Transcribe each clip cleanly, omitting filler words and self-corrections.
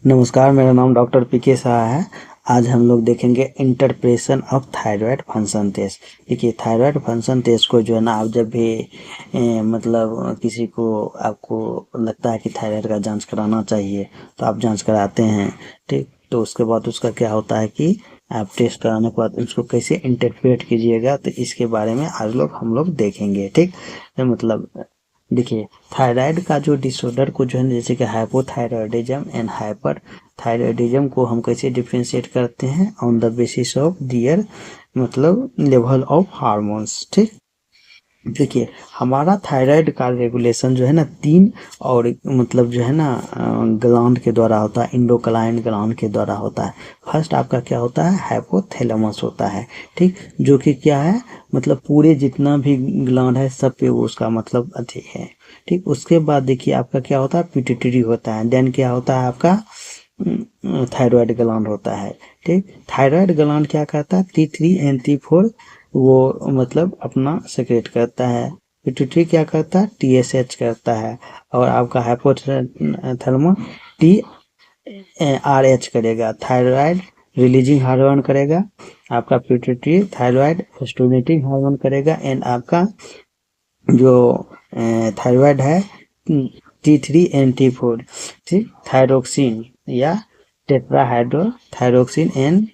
नमस्कार, मेरा नाम डॉक्टर पीके शाह है। आज हम लोग देखेंगे interpretation of thyroid function test. देखिए, थायराइड फंक्शन टेस्ट को जो है ना, आप जब भी मतलब किसी को आपको लगता है कि थायराइड का जांच कराना चाहिए तो आप जांच कराते हैं, ठीक। तो उसके बाद उसका क्या होता है कि आप टेस्ट कराने के बाद उसको कैसे इंटरप्रेट कीजिएगा, तो इसके बारे में आज हम लोग देखेंगे, ठीक। तो मतलब देखिए, थायराइड का जो डिसऑर्डर को जो है, जैसे कि हाइपोथायरॉयडिज्म एंड हाइपर थायरॉयडिज्म को हम कैसे डिफ्रेंशिएट करते हैं on the basis of their मतलब लेवल ऑफ हार्मोन्स, ठीक। देखिए, हमारा थायराइड का रेगुलेशन जो है ना 3 और मतलब जो है ना ग्लैंड के द्वारा होता है, इंडोक्राइन ग्लैंड के द्वारा होता है। फर्स्ट आपका क्या होता है, हाइपोथैलेमस होता है, ठीक, जो कि क्या है मतलब पूरे जितना भी ग्लैंड है सब पे वो उसका मतलब अधिक है, ठीक। उसके बाद देखिए आपका क्या होता है, पिट्यूटरी होता है। देन क्या होता है आपका थायराइड ग्लैंड होता है, ठीक। थायराइड ग्लैंड क्या करता है, T3 एंड T4 वो मतलब अपना सेक्रेट करता है। पिट्यूटरी क्या करता है, TSH करता है। और आपका हाइपोथैलेमस TRH करेगा, थायराइड रिलीजिंग हार्मोन करेगा। आपका पिट्यूटरी थायराइड स्टिमुलेटिंग हार्मोन करेगा। एंड आपका जो थायराइड है T3 एंड T4, ठीक, थायरोक्सिन या टेट्राहाइड्रोथायरोक्सिन एंड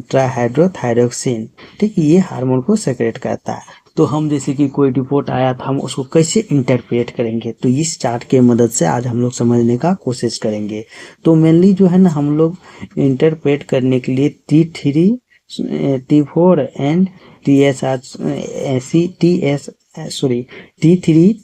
ट्राहाइड्रोथायरोक्सिन, ठीक, ये हार्मोन को सेक्रेट करता है। तो हम जैसे कि कोई रिपोर्ट आया था, हम उसको कैसे इंटरप्रेट करेंगे, तो इस चार्ट के मदद से आज हम लोग समझने का कोशिश करेंगे। तो मेनली जो है ना, हम लोग इंटरप्रेट करने के लिए T3 T4 and T3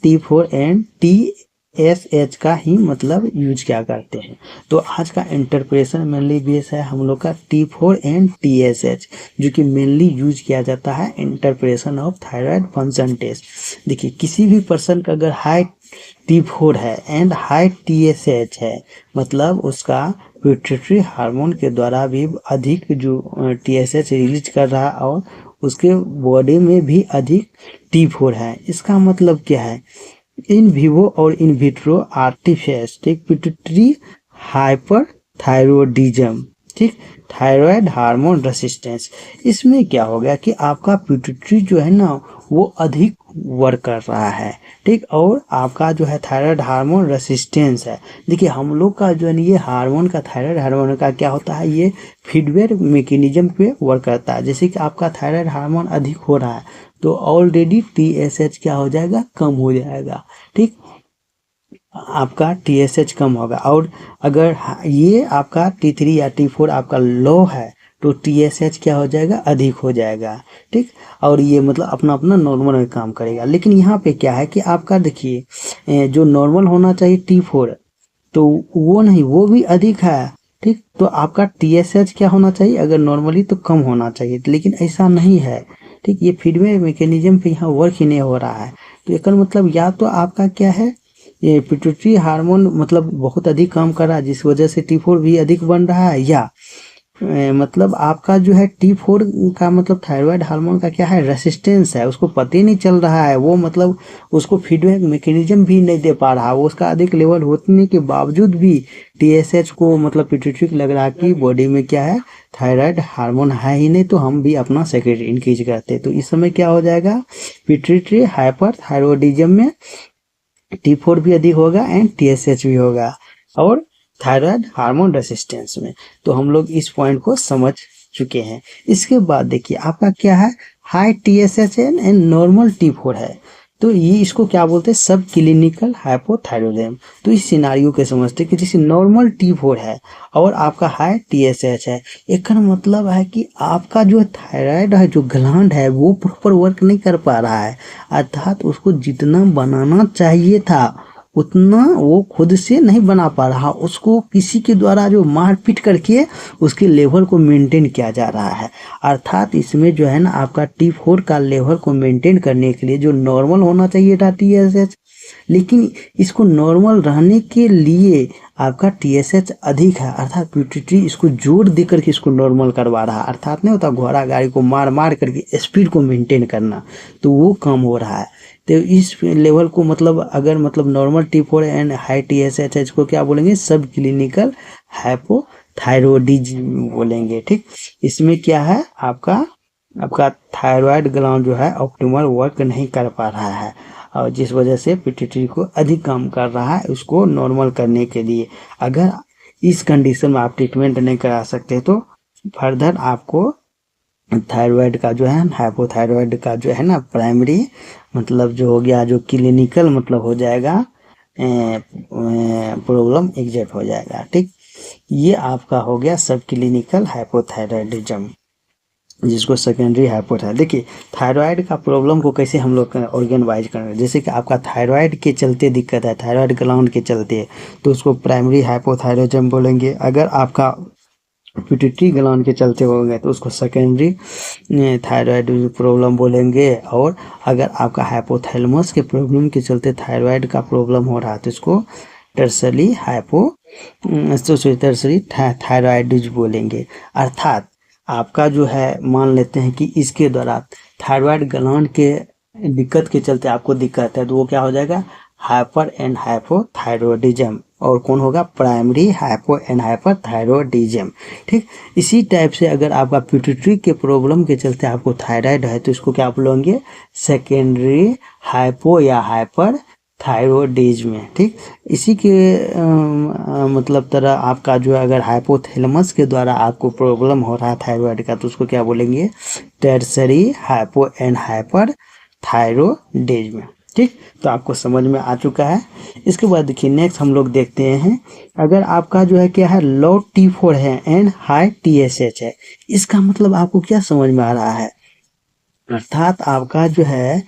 T4 and TSH का ही मतलब यूज क्या करते हैं। तो आज का इंटरप्रेशन मेनली बेस है हम लोग का T4 एंड TSH, जो कि मेनली यूज किया जाता है interpretation of thyroid function test. देखिए, किसी भी पर्सन का अगर हाई T4 है एंड हाई TSH है, मतलब उसका पिट्यूटरी हार्मोन के द्वारा भी अधिक जो TSH रिलीज कर रहा है और उसके बॉडी में भी अधिक T4 है। इसका मतलब क्या है, इन विवो और in vitro artificial pituitary hyperthyroidism, ठीक, थायराइड हार्मोन रेसिस्टेंस। इसमें क्या हो गया कि आपका पिट्यूटरी जो है ना वो अधिक वर्क कर रहा है, ठीक, और आपका जो है थायराइड हार्मोन रेसिस्टेंस है। देखिए, हम लोग का जो है ये हार्मोन का थायराइड हार्मोन का क्या होता है, ये फीडबैक मैकेनिज्म पे वर्क करता है। जैसे कि आपका थायराइड हार्मोन अधिक हो रहा है तो ऑलरेडी TSH क्या हो जाएगा, कम हो जाएगा, ठीक, आपका TSH कम होगा। और अगर ये आपका T3 या T4 आपका लो है तो TSH क्या हो जाएगा, अधिक हो जाएगा, ठीक। और ये मतलब अपना अपना नॉर्मल में काम करेगा। लेकिन यहाँ पे क्या है कि आपका देखिए जो नॉर्मल होना चाहिए T4 तो वो नहीं, वो भी अधिक है, ठीक। तो आपका TSH क्या होना चाहिए, अगर नॉर्मली तो कम होना चाहिए, लेकिन ऐसा नहीं है, ठीक। ये फीडबैक मैकेनिज्म पे यहाँ वर्क ही नहीं हो रहा है। तो इसका मतलब या तो आपका क्या है, ये पिट्यूटरी हार्मोन मतलब बहुत अधिक काम कर रहा है जिस वजह से T4 भी अधिक बन रहा है, या मतलब आपका जो है T4 का मतलब थायराइड हार्मोन का क्या है, रेसिस्टेंस है, उसको पता ही नहीं चल रहा है, वो मतलब उसको फीडबैक मैकेनिज्म भी नहीं दे पा रहा, वो उसका अधिक लेवल होने के बावजूद भी TSH को मतलब पिट्यूटरी लग रहा कि बॉडी में क्या है, थायराइड हार्मोन है ही नहीं, तो हम भी अपना सेक्रेटरी इंक्रीज करते। तो इस समय क्या हो जाएगा, पिट्यूटरी हाइपर थायरॉयडिज्म में T4 भी अधिक होगा एंड TSH भी होगा, और थायराइड हार्मोन रेसिस्टेंस में। तो हम लोग इस पॉइंट को समझ चुके हैं। इसके बाद देखिए आपका क्या है, high TSH and normal T4 है, तो ये इसको क्या बोलते हैं, सब क्लिनिकल हाइपोथायरॉयडिज्म। तो इस सिनारियो के समझते कि जैसे नॉर्मल T4 है और आपका हाई TSH है, एक मतलब है कि आपका जो थायराइड है, जो ग्लैंड है, वो प्रॉपर वर्क नहीं कर पा रहा है, अर्थात उसको जितना बनाना चाहिए था उतना वो खुद से नहीं बना पा रहा, उसको किसी के द्वारा जो मारपीट करके उसके लेवल को मेंटेन किया जा रहा है। अर्थात इसमें जो है ना आपका T4 का लेवल को मेंटेन करने के लिए जो नॉर्मल होना चाहिए था TSH, लेकिन इसको नॉर्मल रहने के लिए आपका TSH अधिक है, अर्थात पिट्यूटरी इसको जोर दे करके इसको नॉर्मल करवा रहा है। अर्थात नहीं होता घोड़ा गाड़ी को मार मार करके स्पीड को मेंटेन करना, तो वो कम हो रहा है। तो इस लेवल को मतलब अगर मतलब normal T4 and high TSH को क्या बोलेंगे, सब क्लिनिकल हाइपोथायरॉयडिज्म बोलेंगे। ठीक, इसमें क्या है आपका थायराइड ग्लैंड जो है ऑप्टिमल वर्क नहीं कर पा रहा है, और जिस वजह से पिट्यूटरी को अधिक काम कर रहा है उसको नॉर्मल करने के लिए। अगर इस कंडीशन में आप ट्रीटमेंट नहीं करा सकते तो फर्दर आपको थायराइड का जो है हाइपोथायरॉयड का जो है ना प्राइमरी मतलब जो हो गया, जो क्लिनिकल मतलब हो जाएगा प्रॉब्लम एग्जिट हो जाएगा। ठीक, ये आपका हो गया सब क्लिनिकल हाइपोथायरॉयडिज्म, जिसको सेकेंडरी हाइपोथायरॉयड। देखिए थायराइड का प्रॉब्लम को कैसे हम लोग ऑर्गन वाइज कर रहे हैं, जैसे कि आपका थायराइड के चलते दिक्कत है, थायराइड ग्लैंड के चलते, तो उसको प्राइमरी हाइपोथायरॉयडिज्म बोलेंगे। अगर आपका पिट्यूटरी ग्लैंड के चलते हो गए तो उसको सेकेंडरी थायराइड प्रॉब्लम बोलेंगे। और अगर आपका हाइपोथैलेमस के प्रॉब्लम के चलते थायराइड का प्रॉब्लम हो रहा है तो इसको टर्सरी थायराइडिज बोलेंगे। अर्थात आपका जो है मान लेते हैं कि इसके द्वारा थायराइड ग्लैंड के दिक्कत के चलते आपको दिक्कत है, तो वो क्या हो जाएगा, हाइपर एंड हाइपोथायरॉयडिज्म। और कौन होगा, प्राइमरी हाइपो एंड हाइपरथायरॉयडिज्म। ठीक, इसी टाइप से अगर आपका पिट्यूटरी के प्रॉब्लम के चलते आपको थायराइड है तो इसको क्या बोलेंगे, सेकेंडरी हाइपो या हाइपर थायरॉयडिज्म। ठीक, इसी के मतलब तरह आपका जो अगर हाइपोथैलेमस के द्वारा आपको प्रॉब्लम हो रहा है थायराइड का तो उसको क्या बोलेंगे, tertiary hypo and hyper thyroidism. ठीक, तो आपको समझ में आ चुका है। इसके बाद देखिए नेक्स्ट हम लोग देखते हैं, अगर आपका जो है क्या है, लो T4 है एंड हाई TSH है, इसका मतलब आपको क्या समझ में आ रहा है, अर्थात आपका जो है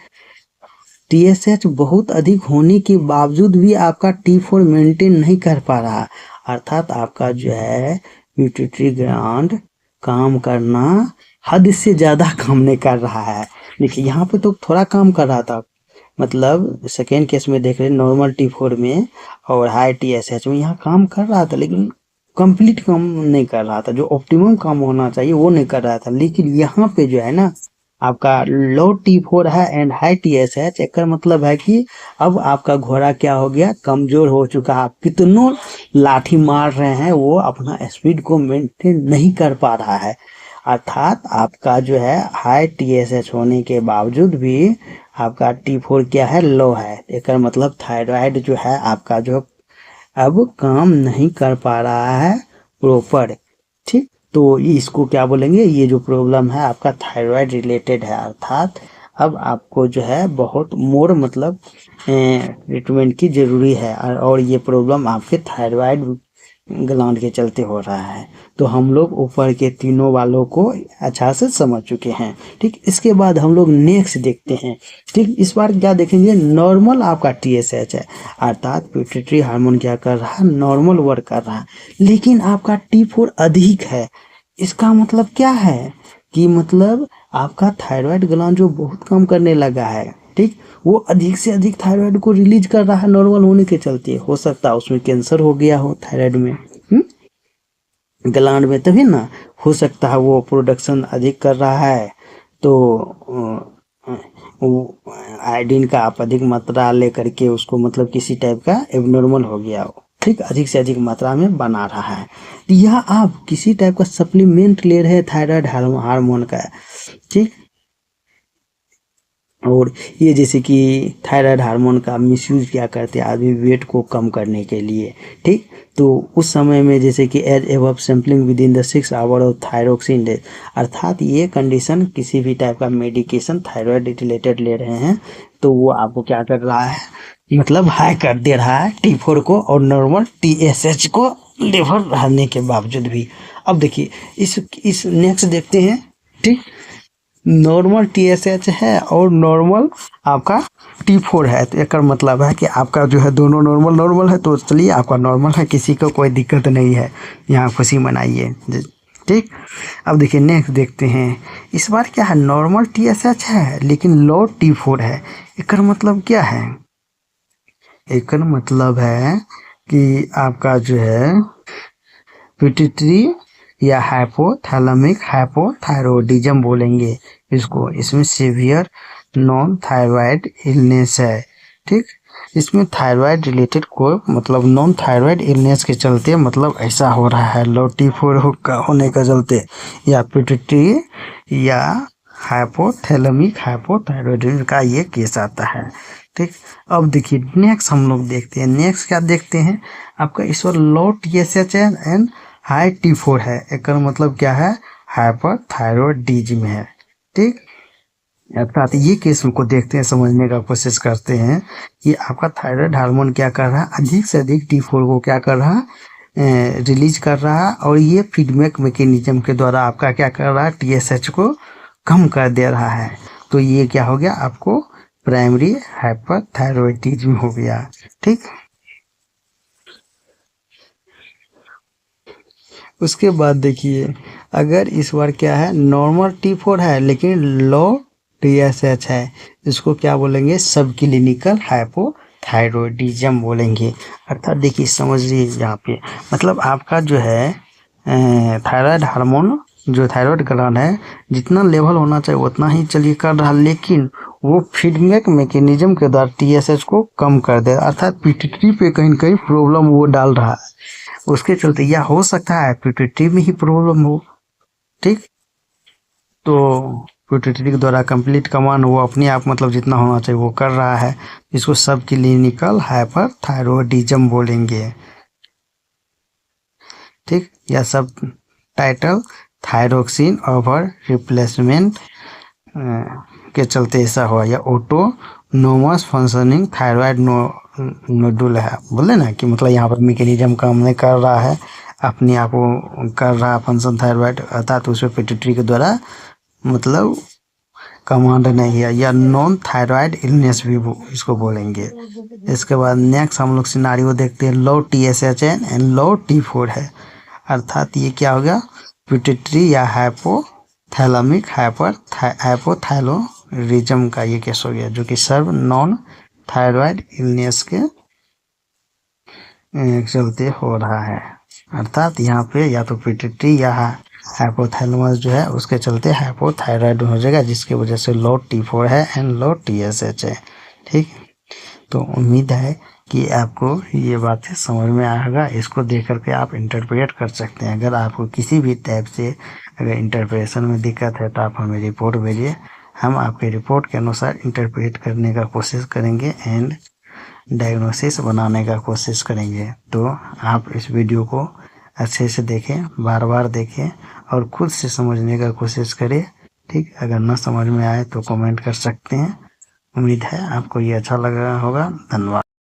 TSH बहुत अधिक होने के बावजूद भी आपका T4 मेंटेन नहीं कर पा रहा, अर्थात आपका जो है पिट्यूटरी ग्लैंड काम करना हद से ज़्यादा काम नहीं कर रहा है। देखिए यहाँ पे तो थोड़ा काम कर रहा था, मतलब सेकेंड केस में देख रहे हैं नॉर्मल T4 में और हाई TSH में यहाँ काम कर रहा था, लेकिन कंप्लीट काम नहीं कर रहा था, जो ऑप्टिमम काम होना चाहिए वो नहीं कर रहा था। लेकिन यहाँ पे जो है ना आपका लो T4 है एंड हाई TSH, एक मतलब है कि अब आपका घोड़ा क्या हो गया, कमजोर हो चुका है। आप कितनों लाठी मार रहे हैं वो अपना स्पीड को मेंटेन नहीं कर पा रहा है, अर्थात आपका जो है हाई TSH होने के बावजूद भी आपका T4 क्या है, लो है। एक मतलब थायराइड जो है आपका जो अब काम नहीं कर पा रहा है प्रॉपर। ठीक, तो इसको क्या बोलेंगे, ये जो प्रॉब्लम है आपका थायराइड रिलेटेड है, अर्थात अब आपको जो है बहुत मोर मतलब ट्रीटमेंट की ज़रूरी है, और ये प्रॉब्लम आपके थायराइड ग्लैंड के चलते हो रहा है। तो हम लोग ऊपर के तीनों वालों को अच्छा से समझ चुके हैं। ठीक, इसके बाद हम लोग नेक्स्ट देखते हैं। ठीक, इस बार क्या देखेंगे, नॉर्मल आपका TSH है, अर्थात पिट्यूटरी हार्मोन क्या कर रहा है, नॉर्मल वर्क कर रहा है, लेकिन आपका T4 अधिक है। इसका मतलब क्या है कि मतलब आपका थायराइड ग्लैंड जो बहुत काम करने लगा है, ठीक, वो अधिक से अधिक थायराइड को रिलीज कर रहा है नॉर्मल होने के चलते। हो सकता है उसमें कैंसर हो गया हो थायराइड में, ग्लैंड में, तभी ना हो सकता है वो प्रोडक्शन अधिक कर रहा है, तो आयोडीन का आप अधिक मात्रा लेकर के उसको मतलब किसी टाइप का एबनॉर्मल हो गया हो, ठीक, अधिक से अधिक मात्रा में बना रहा है। तो यह आप किसी टाइप का सप्लीमेंट ले रहे हैं थायराइड हार्मोन का, ठीक, और ये जैसे कि थायराइड हार्मोन का मिसयूज क्या करते हैं आदमी वेट को कम करने के लिए। ठीक, तो उस समय में जैसे कि as above sampling within the 6 hour of thyroxine days, अर्थात ये कंडीशन किसी भी टाइप का मेडिकेशन थायराइड रिलेटेड ले रहे हैं तो वो आपको क्या कर रहा है, मतलब हाई कर दे रहा है T4 को और नॉर्मल TSH को लेवल रहने के बावजूद भी। अब देखिए इस नेक्स्ट देखते हैं। ठीक, नॉर्मल TSH है और नॉर्मल आपका T4 है, तो एक मतलब है कि आपका जो है दोनों नॉर्मल है, तो चलिए आपका नॉर्मल है, किसी को कोई दिक्कत नहीं है, यहाँ खुशी मनाइए। ठीक, अब देखिए नेक्स्ट देखते हैं। इस बार क्या है, नॉर्मल TSH है लेकिन लो T4 है। एक मतलब क्या है, एक मतलब है कि आपका जो है पिट्यूटरी या हाइपोथैलेमिक हाइपोथायरॉयडिज्म बोलेंगे इसको। इसमें सीवियर नॉन थायराइड इलनेस है, ठीक। इसमें थायराइड रिलेटेड कोई मतलब नॉन थायराइड इलनेस के चलते मतलब ऐसा हो रहा है लो T4 होने का चलते, या पिट्यूटरी या हाइपोथैलेमिक हाइपोथायरॉयडिज्म का ये केस आता है, ठीक। अब देखिए नेक्स्ट हम लोग देखते हैं, नेक्स्ट क्या देखते हैं, आपका इस बार लो TSH एंड हाई T4 है। एक मतलब क्या है, हाइपरथायरॉयडिज्म है, ठीक। अर्थात ये केस को देखते हैं, समझने का कोशिश करते हैं कि आपका थायराइड हार्मोन क्या कर रहा है, अधिक से अधिक T4 को क्या कर रहा है, रिलीज कर रहा है, और ये फीडबैक मैकेनिज्म के द्वारा आपका क्या कर रहा है, TSH को कम कर दे रहा है। तो ये क्या हो गया, आपको प्राइमरी हाइपरथायरॉयडिज्म हो गया, ठीक। उसके बाद देखिए अगर इस बार क्या है, नॉर्मल T4 है लेकिन लो TSH है, इसको क्या बोलेंगे, सब क्लिनिकल हाइपोथायरॉयडिज्म बोलेंगे। अर्थात देखिए समझिए यहाँ पे मतलब आपका जो है थायराइड हार्मोन जो थायराइड ग्लैंड है जितना लेवल होना चाहिए उतना ही चलिए कर रहा, लेकिन वो फीडबैक मैकेनिज्म के द्वारा TSH को कम कर दे, अर्थात पिट्यूटरी पे कहीं न कहीं प्रॉब्लम वो डाल रहा है, उसके चलते या हो सकता है पिट्यूटरी में ही प्रॉब्लम हो, ठीक। तो पिट्यूटरी के द्वारा कंप्लीट कमांड वो अपने आप मतलब जितना होना चाहिए वो कर रहा है, इसको सब क्लिनिकल हाइपरथायरॉयडिज्म बोलेंगे, ठीक। या सब टाइटल थायरोक्सिन ओवर रिप्लेसमेंट के चलते ऐसा हुआ, या ऑटोनोमस फंक्शनिंग थायराइड नोडुल है, बोले ना कि मतलब यहाँ पर मैकेनिज्म काम नहीं कर रहा है, अपने आप को कर रहा फंक्शन थायराइड, अर्थात उसमें पिट्यूटरी के द्वारा मतलब कमांड नहीं है, या नॉन थायराइड इलनेस भी इसको बोलेंगे। इसके बाद नेक्स्ट हम लोग सिनारियो देखते हैं, लो TSH एंड लो T4 है, अर्थात ये क्या हो गया, पिट्यूटरी या हाइपोथैलेमिक हाइपोथायरॉयडिज्म का ये केस हो गया, जो कि सर्व नॉन थायराइड इलनेस के चलते हो रहा है। अर्थात यहाँ पे या तो पिट्यूटरी या हाइपोथैलेमस जो है उसके चलते हाइपोथायराइड हो जाएगा, जिसकी वजह से लो T4 है एंड लो TSH है, ठीक। तो उम्मीद है कि आपको ये बातें समझ में आया होगा, इसको देख करके आप इंटरप्रेट कर सकते हैं। अगर आपको किसी भी टाइप से अगर इंटरप्रेशन में दिक्कत है तो आप हमें रिपोर्ट भेजिए, हम आपके रिपोर्ट के अनुसार इंटरप्रेट करने का कोशिश करेंगे एंड डायग्नोसिस बनाने का कोशिश करेंगे। तो आप इस वीडियो को अच्छे से देखें, बार बार देखें और खुद से समझने का कोशिश करें, ठीक। अगर ना समझ में आए तो कमेंट कर सकते हैं। उम्मीद है आपको ये अच्छा लगा होगा। धन्यवाद।